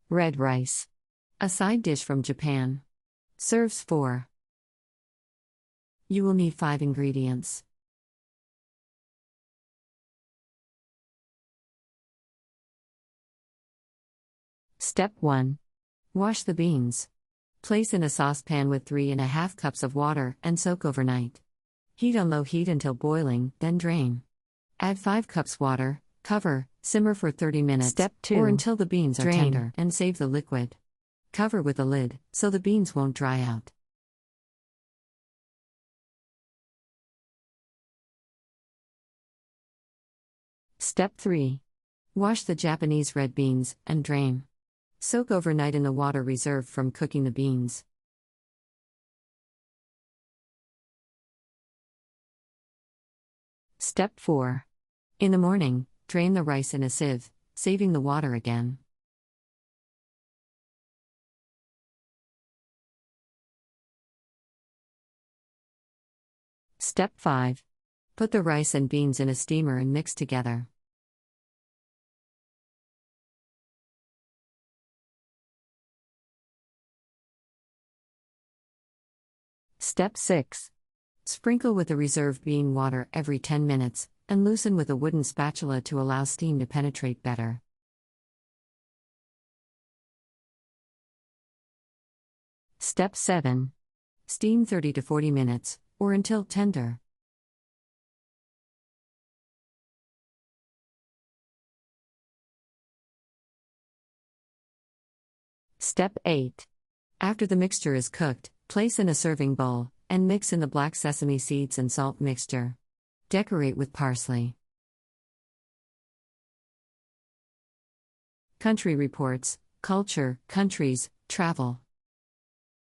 Red rice. A side dish from Japan. Serves 4. You will need 5 ingredients. Step 1. Wash the beans. Place in a saucepan with 3½ cups of water and soak overnight. Heat on low heat until boiling, then drain. Add 5 cups water, cover, simmer for 30 minutes. Step 2. Or until the beans are Drain. tender, and save the liquid. Cover with a lid, so the beans won't dry out. Step 3. Wash the Japanese red beans, and drain. Soak overnight in the water reserved from cooking the beans. Step 4. In the morning, drain the rice in a sieve, saving the water again. Step 5. Put the rice and beans in a steamer and mix together. Step 6. Sprinkle with the reserved bean water every 10 minutes, and loosen with a wooden spatula to allow steam to penetrate better. Step 7. Steam 30 to 40 minutes, or until tender. Step 8. After the mixture is cooked, place in a serving bowl, and mix in the black sesame seeds and salt mixture. Decorate with parsley. Country Reports, Culture, Countries, Travel.